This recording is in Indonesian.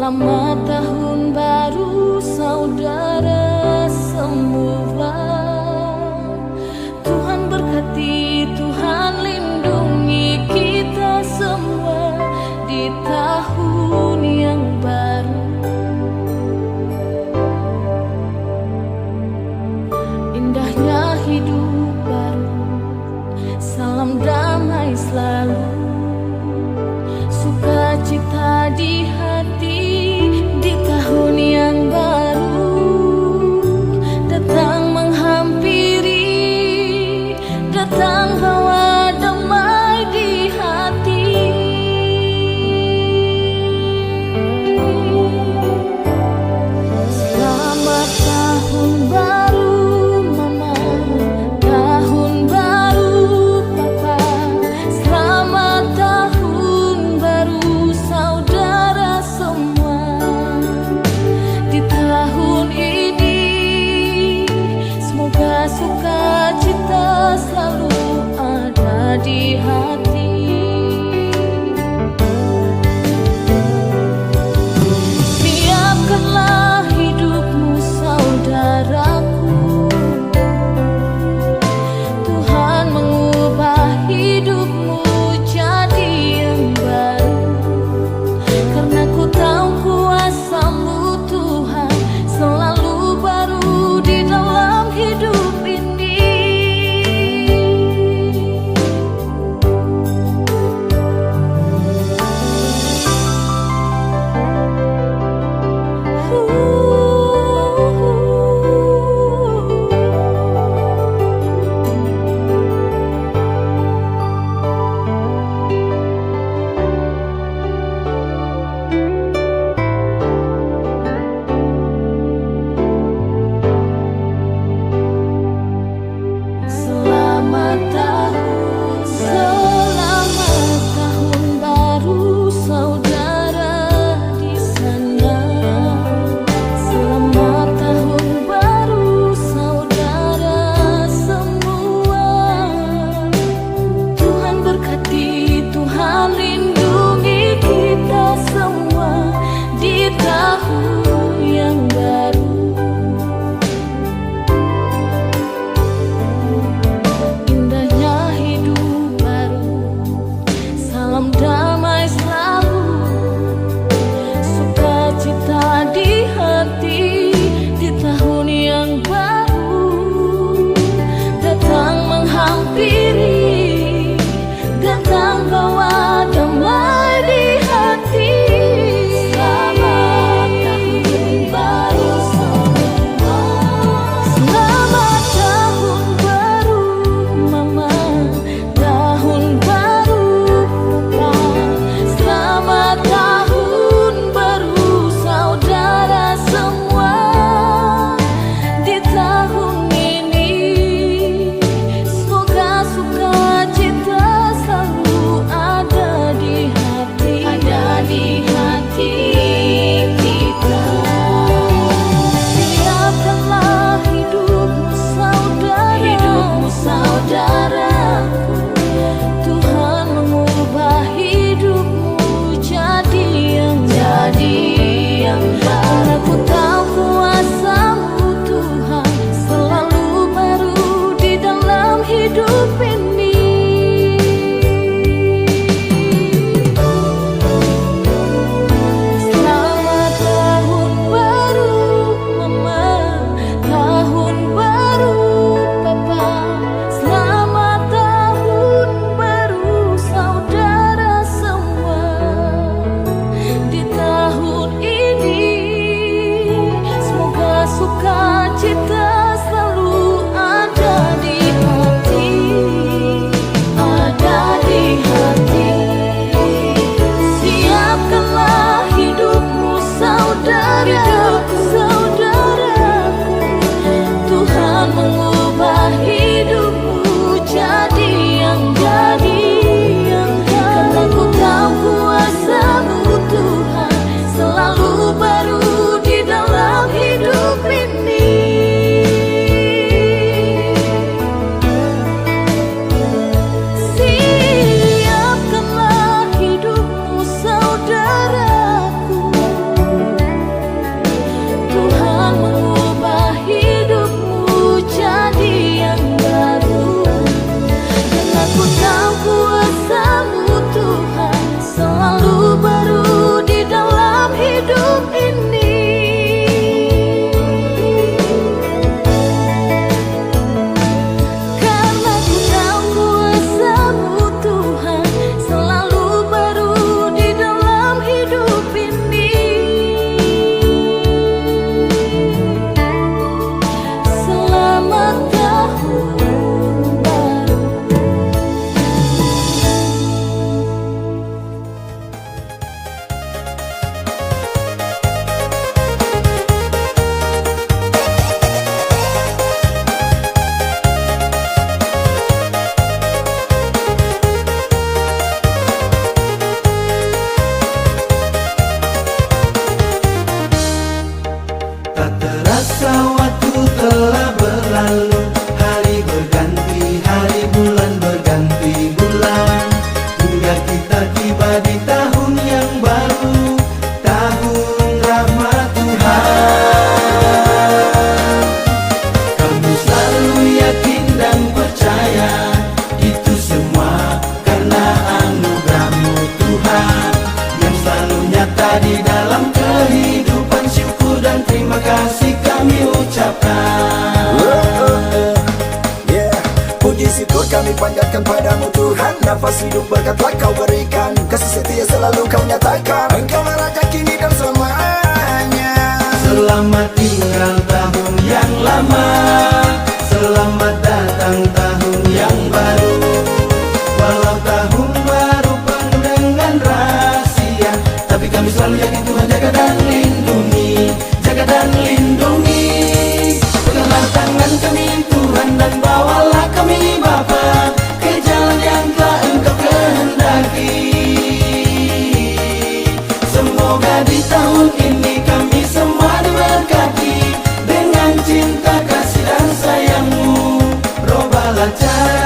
Selamat tahun baru saudara semua. Tuhan berkati, Tuhan lindungi kita semua di tahun yang baru. Indahnya hidup baru, salam damai selalu, sukacita di hati di tahun yang baru. Datang menghampiri, datang bawa damai di hati. Selamat tahun baru Mama, tahun baru Papa, selamat tahun baru saudara semua. Di tahun ini semoga sukacita selalu ada di hati. Siapkanlah hidupmu saudaraku, Tuhan mengubah hidupmu jadi yang baru. Karena ku tahu kuasa-Mu Tuhan selalu baru di dalam hidup ini. Selamat tahun baru saudara di sana. Selamat tahun baru saudara semua. Tuhan berkati, Tuhan lindungi kita semua di tahun yang baru. Indahnya hidup baru, salam damai selalu, sukacita di hati di tahun yang baru. Datang menghampiri, datang bawa damai di hati. Selamat tahun baru semua. Selamat tahun baru Mama, tahun baru Papa, selamat tahun baru saudara semua. Di tahun ini semoga sukacita selalu ada di hati, ada di hati kita. Siapkanlah hidupmu saudaraku, Tuhan mengubah hidupmu jadi yang baru. Karena ku tahu kuasa-Mu Tuhan selalu baru di dalam hidup ini. Selamat tahun baru Mama, tahun baru Papa, selamat tahun baru saudara semua. Di tahun ini semoga sukacita selalu ada di hati, ada di hati. Siapkanlah hidupmu saudaraku, Tuhan mengubah hidupmu jadi yang karena ku tahu kuasa-Mu Tuhan selalu baru di dalam hidup ini. Siapkanlah hidupmu saudaraku, panjatkan padamu Tuhan. Nafas hidup berkat telah kau berikan, kasih setia selalu kau nyatakan. Engkau lah Raja kini dan selamanya. Selamat tinggal tahun yang lama, selamat datang tahun yang baru. Walau tahun baru penuh dengan rahasia, tapi kami selalu yakin Tuhan jaga dan lindungi, jaga dan lindungi. Peganglah tangan kami Tuhan dan bawalah kami Bapa ke jalan yang telah Engkau kehendaki. Semoga di tahun ini kami semua diberkati dengan cinta, kasih dan sayang-Mu. Robalah cara